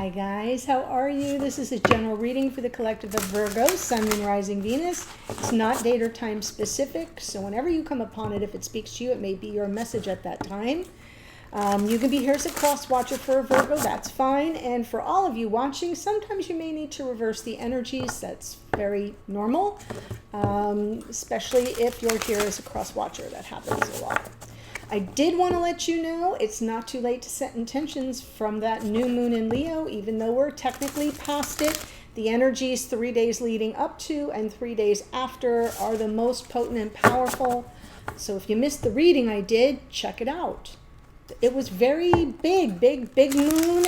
Hi guys, how are you? This is a general reading for the collective of Virgo, Sun, Moon, Rising, Venus. It's not date or time specific, so whenever you come upon it, if it speaks to you, it may be your message at that time. You can be here as a cross watcher for a Virgo, that's fine. And for all of you watching, sometimes you may need to reverse the energies. That's very normal, especially if you're here as a cross watcher. That happens a lot. I did want to let you know it's not too late to set intentions from that new moon in Leo, even though we're technically past it. The energies 3 days leading up to and 3 days after are the most potent and powerful. So if you missed the reading I did, check it out. It was very big moon,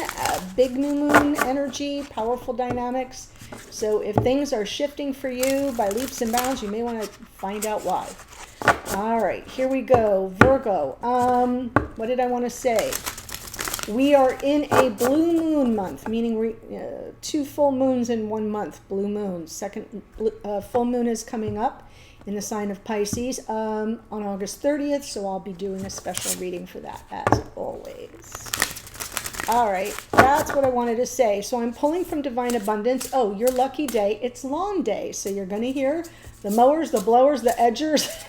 big new moon energy, powerful dynamics. So if things are shifting for you by leaps and bounds, you may want to find out why. All right, here we go. Virgo, what did I want to say? We are in a blue moon month, meaning 2 full moons in 1 month, blue moon. Second full moon is coming up in the sign of Pisces on August 30th, so I'll be doing a special reading for that as always. All right, that's what I wanted to say. So I'm pulling from Divine Abundance. Oh, your lucky day, it's lawn day, so you're going to hear the mowers, the blowers, the edgers.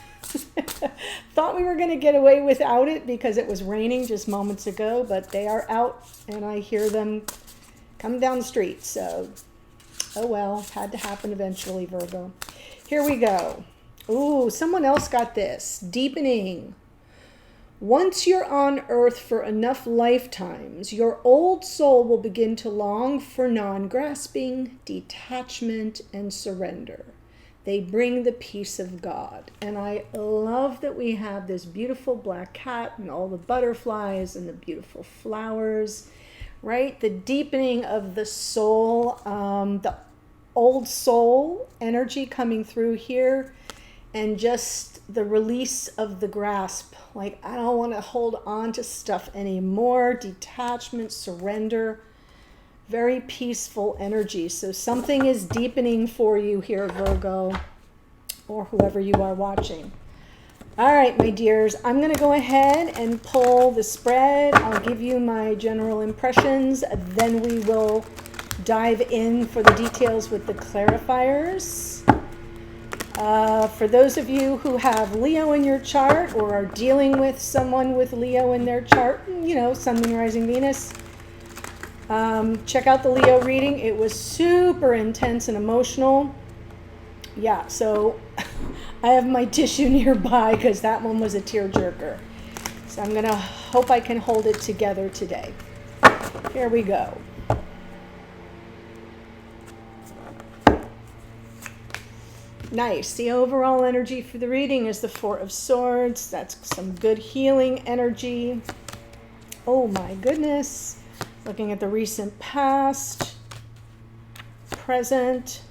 Thought we were going to get away without it because it was raining just moments ago, but they are out and I hear them come down the street. So, oh well, had to happen eventually, Virgo. Here we go. Ooh, someone else got this. Deepening. Once you're on earth for enough lifetimes, your old soul will begin to long for non-grasping, detachment, and surrender. They bring the peace of God. And I love that we have this beautiful black cat and all the butterflies and the beautiful flowers, right? The deepening of the soul, the old soul energy coming through here, and just the release of the grasp. Like, I don't want to hold on to stuff anymore. Detachment, surrender. Very peaceful energy. So something is deepening for you here, Virgo, or whoever you are watching. All right, my dears, I'm going to go ahead and pull the spread. I'll give you my general impressions. Then we will dive in for the details with the clarifiers. For those of you who have Leo in your chart or are dealing with someone with Leo in their chart, you know, Sun, Moon, Rising, Venus, check out the Leo reading. It was super intense and emotional. Yeah, so I have my tissue nearby because that one was a tearjerker. So I'm going to hope I can hold it together today. Here we go. Nice. The overall energy for the reading is the Four of Swords. That's some good healing energy. Oh my goodness. Looking at the recent past, present,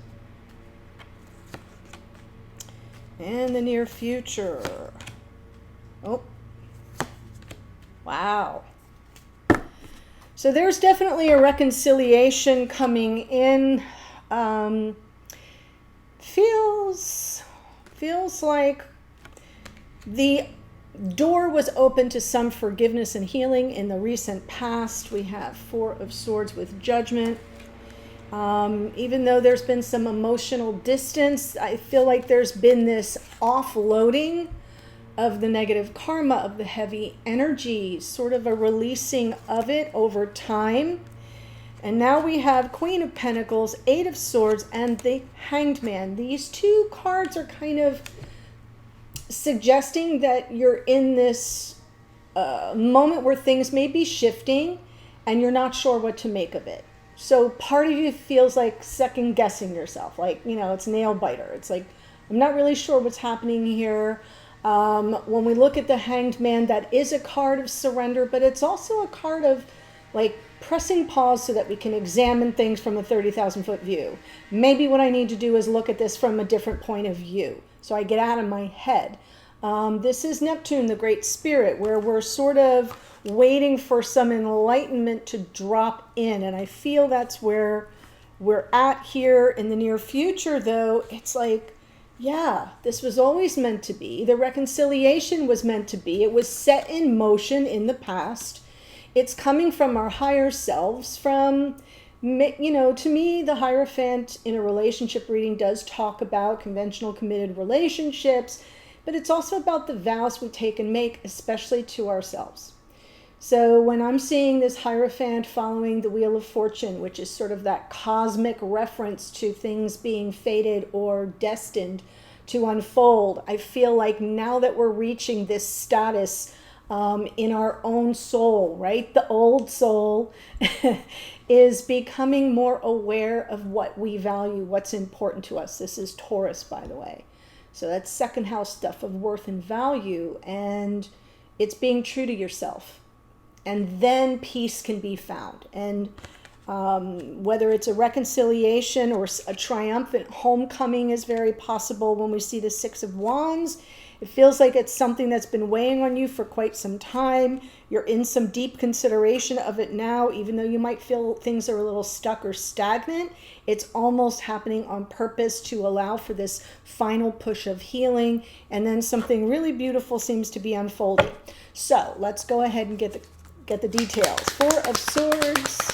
and the near future. Oh, wow. So there's definitely a reconciliation coming in. Feels like the door was open to some forgiveness and healing in the recent past. We have Four of Swords with Judgment. Even though there's been some emotional distance, I feel like there's been this offloading of the negative karma, of the heavy energy, sort of a releasing of it over time. And now we have Queen of Pentacles, Eight of Swords, and the Hanged Man. These two cards are kind of suggesting that you're in this moment where things may be shifting and you're not sure what to make of it. So part of you feels like second guessing yourself, like, you know, it's nail biter. It's like, I'm not really sure what's happening here. When we look at the Hanged Man, that is a card of surrender, but it's also a card of like pressing pause so that we can examine things from a 30,000 foot view. Maybe what I need to do is look at this from a different point of view, so I get out of my head. This is Neptune, the Great Spirit, where we're sort of waiting for some enlightenment to drop in. And I feel that's where we're at here in the near future, though. It's like, yeah, this was always meant to be. The reconciliation was meant to be. It was set in motion in the past. It's coming from our higher selves, from You know, to me, the Hierophant in a relationship reading does talk about conventional committed relationships, but it's also about the vows we take and make, especially to ourselves. So when I'm seeing this Hierophant following the Wheel of Fortune, which is sort of that cosmic reference to things being fated or destined to unfold, I feel like now that we're reaching this status in our own soul, right? The old soul is becoming more aware of what we value, what's important to us. This is Taurus, by the way. So that's second house stuff of worth and value, and it's being true to yourself. And then peace can be found. And whether it's a reconciliation or a triumphant homecoming is very possible when we see the Six of Wands. It feels like it's something that's been weighing on you for quite some time. You're in some deep consideration of it now, even though you might feel things are a little stuck or stagnant. It's almost happening on purpose to allow for this final push of healing. And then something really beautiful seems to be unfolding. So let's go ahead and get the details. Four of Swords.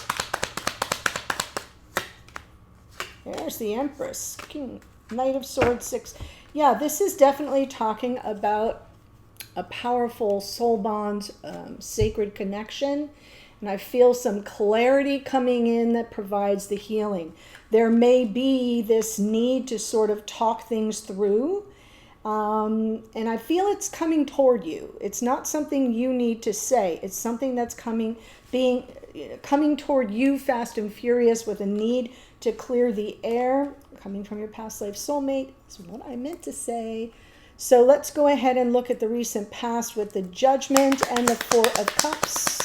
There's the Empress. King, Knight of Swords, 6. Yeah, this is definitely talking about a powerful soul bond, sacred connection. And I feel some clarity coming in that provides the healing. There may be this need to sort of talk things through. And I feel it's coming toward you. It's not something you need to say. It's something that's coming toward you fast and furious with a need to clear the air. Coming from your past life soulmate is what I meant to say. So let's go ahead and look at the recent past with the Judgment and the Four of Cups.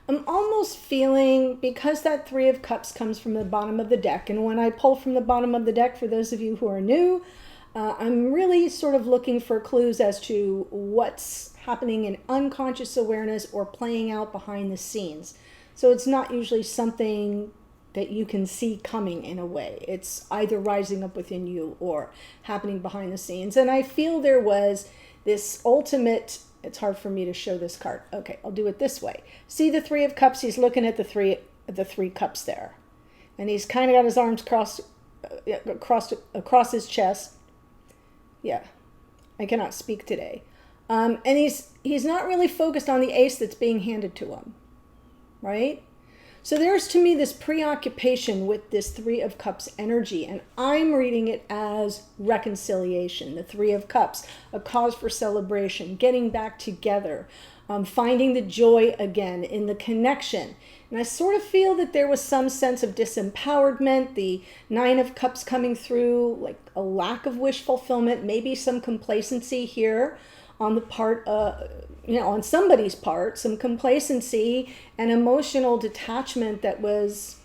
I'm almost feeling, because that Three of Cups comes from the bottom of the deck, and when I pull from the bottom of the deck, for those of you who are new, I'm really sort of looking for clues as to what's happening in unconscious awareness or playing out behind the scenes. So it's not usually something that you can see coming in a way. It's either rising up within you or happening behind the scenes. And I feel there was this ultimate, it's hard for me to show this card. Okay, I'll do it this way. See the Three of Cups? He's looking at the three cups there. And he's kind of got his arms across his chest. Yeah, I cannot speak today. And he's not really focused on the ace that's being handed to him, right? So there's, to me, this preoccupation with this Three of Cups energy, and I'm reading it as reconciliation. The Three of Cups, a cause for celebration, getting back together, finding the joy again in the connection. And I sort of feel that there was some sense of disempowerment, the Nine of Cups coming through, like a lack of wish fulfillment, maybe some complacency here on the part on somebody's part, some complacency and emotional detachment that was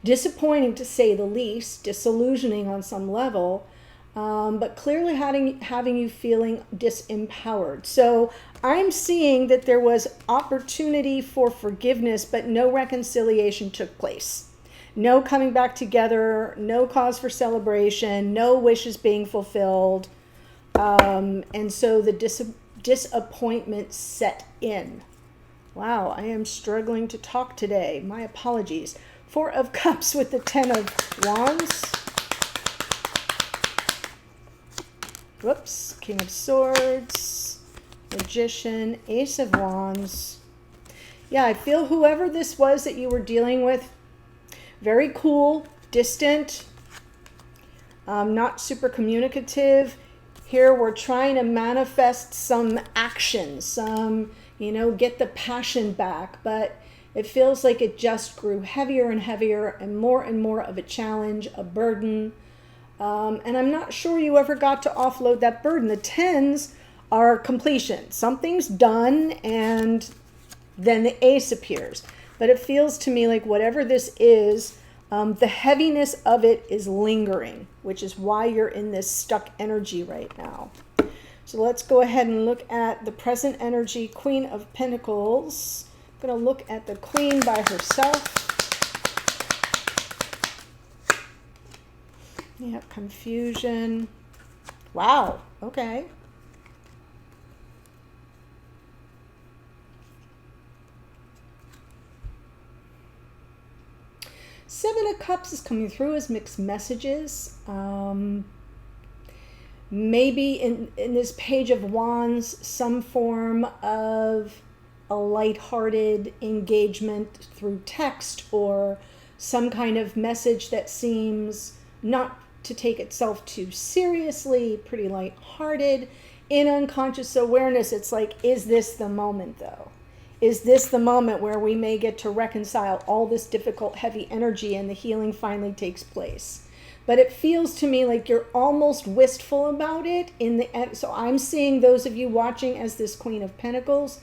disappointing, to say the least, disillusioning on some level, but clearly having you feeling disempowered. So I'm seeing that there was opportunity for forgiveness, but no reconciliation took place. No coming back together, no cause for celebration, no wishes being fulfilled. And so the disappointment set in. Wow, I am struggling to talk today. My apologies. Four of Cups with the Ten of Wands. Whoops. King of Swords. Magician. Ace of Wands. Yeah, I feel whoever this was that you were dealing with, very cool, distant, not super communicative. Here we're trying to manifest some action, get the passion back, but it feels like it just grew heavier and heavier and more of a challenge, a burden. And I'm not sure you ever got to offload that burden. The tens are completion. Something's done and then the ace appears. But it feels to me like whatever this is, the heaviness of it is lingering, which is why you're in this stuck energy right now. So let's go ahead and look at the present energy, Queen of Pentacles. I'm going to look at the Queen by herself. Yeah, confusion. Wow, okay. Seven of Cups is coming through as mixed messages. Maybe in this Page of Wands, some form of a lighthearted engagement through text, or some kind of message that seems not to take itself too seriously, pretty lighthearted. In unconscious awareness, it's like, is this the moment though? Is this the moment where we may get to reconcile all this difficult, heavy energy and the healing finally takes place? But it feels to me like you're almost wistful about it in the end. So I'm seeing those of you watching as this Queen of Pentacles,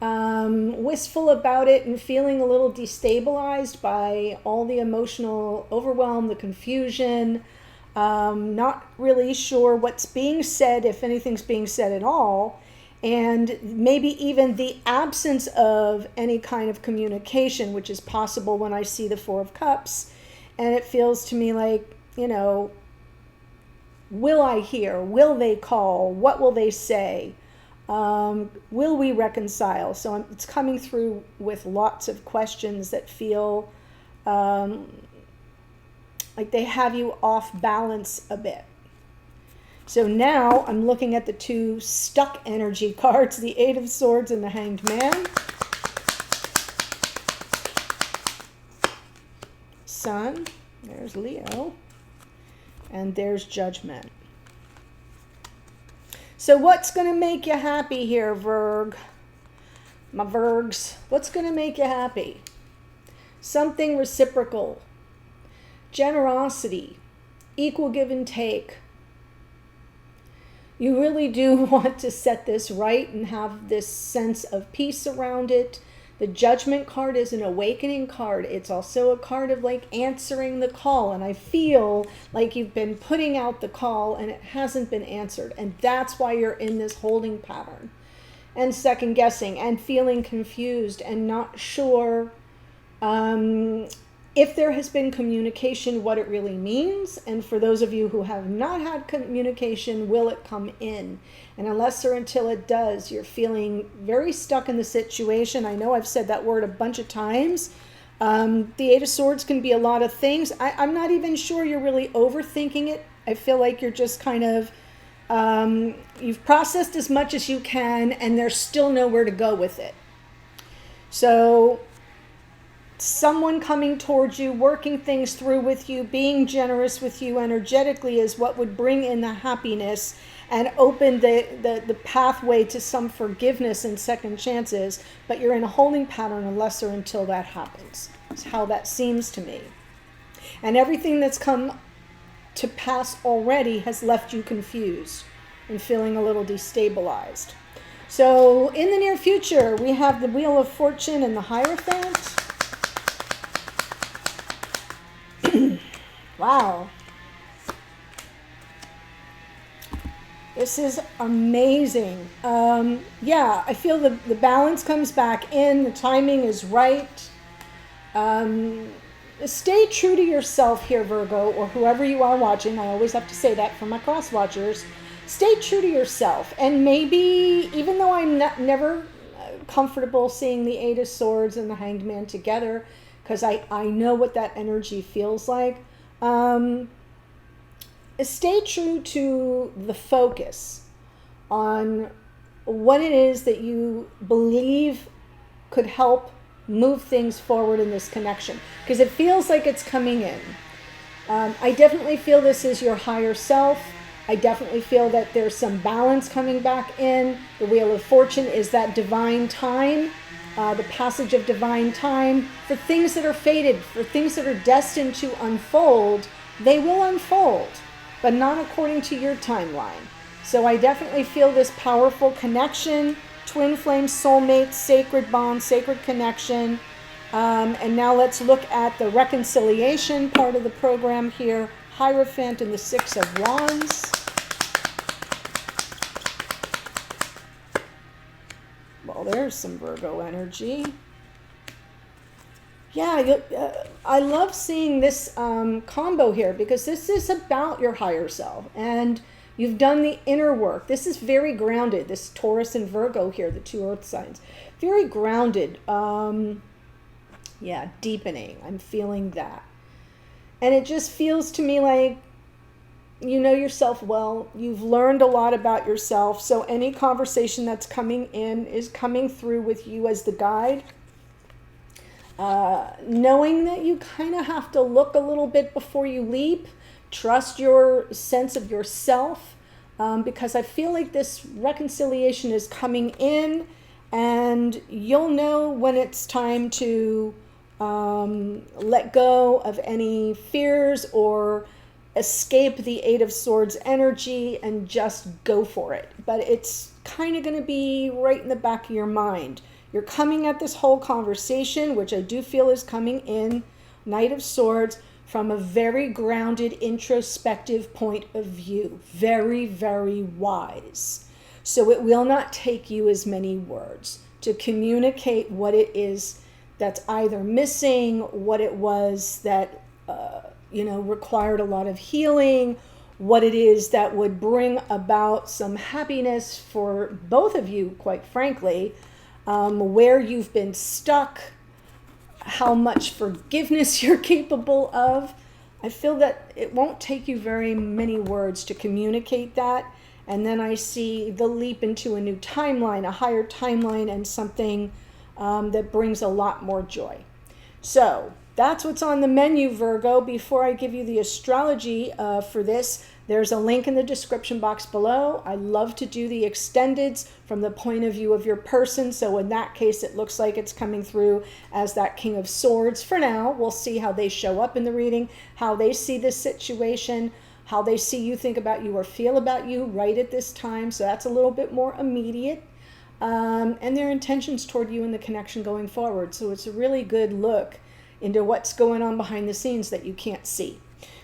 wistful about it and feeling a little destabilized by all the emotional overwhelm, the confusion, not really sure what's being said, if anything's being said at all, and maybe even the absence of any kind of communication, which is possible when I see the Four of Cups. And it feels to me like, you know, will I hear? Will they call? What will they say? Will we reconcile? So it's coming through with lots of questions that feel like they have you off balance a bit. So now I'm looking at the two stuck energy cards, the Eight of Swords and the Hanged Man. Sun, there's Leo, and there's Judgment. So what's going to make you happy here, Virg? My Virgs, what's going to make you happy? Something reciprocal, generosity, equal give and take. You really do want to set this right and have this sense of peace around it. The Judgment card is an awakening card. It's also a card of like answering the call. And I feel like you've been putting out the call and it hasn't been answered. And that's why you're in this holding pattern and second guessing and feeling confused and not sure if there has been communication, what it really means. And for those of you who have not had communication, will it come in? And unless or until it does, you're feeling very stuck in the situation. I know I've said that word a bunch of times. The Eight of Swords can be a lot of things. I'm not even sure you're really overthinking it. I feel like you're just kind of, you've processed as much as you can and there's still nowhere to go with it. So someone coming towards you, working things through with you, being generous with you energetically is what would bring in the happiness and open the pathway to some forgiveness and second chances. But you're in a holding pattern unless or until that happens. That's how that seems to me. And everything that's come to pass already has left you confused and feeling a little destabilized. So in the near future, we have the Wheel of Fortune and the Hierophant. Wow. This is amazing. Yeah, I feel the balance comes back in. The timing is right. Stay true to yourself here, Virgo, or whoever you are watching. I always have to say that for my cross watchers. Stay true to yourself. And maybe, even though I'm never comfortable seeing the Eight of Swords and the Hanged Man together, because I know what that energy feels like, stay true to the focus on what it is that you believe could help move things forward in this connection, because it feels like it's coming in. I definitely feel this is your higher self. I definitely feel that there's some balance coming back in. The Wheel of Fortune is that divine time, the passage of divine time for things that are fated, for things that are destined to unfold. They will unfold, but not according to your timeline. So I definitely feel this powerful connection, twin flame, soulmate, sacred bond, sacred connection. And now let's look at the reconciliation part of the program here. Hierophant and the Six of Wands. Well, there's some Virgo energy. Yeah, I love seeing this combo here because this is about your higher self and you've done the inner work. This is very grounded. This Taurus and Virgo here, the two earth signs, very grounded. Yeah, deepening. I'm feeling that. And it just feels to me like you know yourself well. You've learned a lot about yourself. So any conversation that's coming in is coming through with you as the guide. Knowing that you kind of have to look a little bit before you leap, trust your sense of yourself, because I feel like this reconciliation is coming in and you'll know when it's time to let go of any fears or escape the Eight of Swords energy and just go for it. But it's kind of going to be right in the back of your mind. You're coming at this whole conversation, which I do feel is coming in, Knight of Swords, from a very grounded, introspective point of view. Very, very wise. So it will not take you as many words to communicate what it is that's either missing, what it was that, required a lot of healing, what it is that would bring about some happiness for both of you, quite frankly. Where you've been stuck, how much forgiveness you're capable of. I feel that it won't take you very many words to communicate that. And then I see the leap into a new timeline, a higher timeline, and something that brings a lot more joy. So that's what's on the menu, Virgo. Before I give you the astrology for this, there's a link in the description box below. I love to do the extendeds from the point of view of your person. So in that case, it looks like it's coming through as that King of Swords. For now, we'll see how they show up in the reading, how they see this situation, how they see you, think about you, or feel about you right at this time. So that's a little bit more immediate. And their intentions toward you and the connection going forward. So it's a really good look into what's going on behind the scenes that you can't see.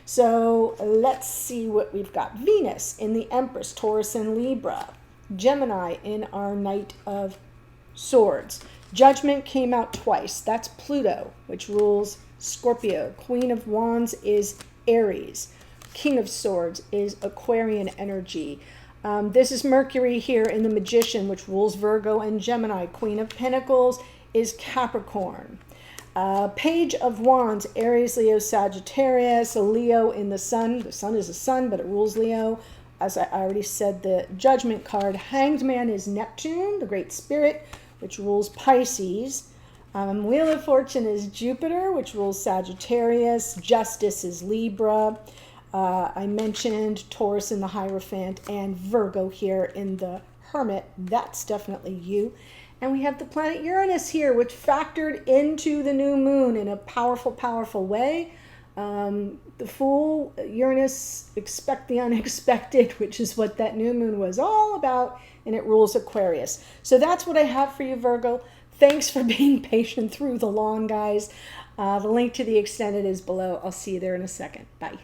So let's see what we've got. Venus in the Empress, Taurus and Libra. Gemini in our Knight of Swords. Judgment came out twice. That's Pluto, which rules Scorpio. Queen of Wands is Aries. King of Swords is Aquarian energy. This is Mercury here in the Magician, which rules Virgo and Gemini. Queen of Pentacles is Capricorn. Page of Wands, Aries, Leo, Sagittarius, Leo in the Sun. The Sun is a sun, but it rules Leo. As I already said, the Judgment card. Hanged Man is Neptune, the Great Spirit, which rules Pisces. Wheel of Fortune is Jupiter, which rules Sagittarius. Justice is Libra. I mentioned Taurus in the Hierophant and Virgo here in the Hermit. That's definitely you. And we have the planet Uranus here, which factored into the new moon in a powerful, powerful way. The Fool, Uranus, expect the unexpected, which is what that new moon was all about, and it rules Aquarius. So that's what I have for you, Virgo. Thanks for being patient through the long, guys. The link to the extended is below. I'll see you there in a second. Bye.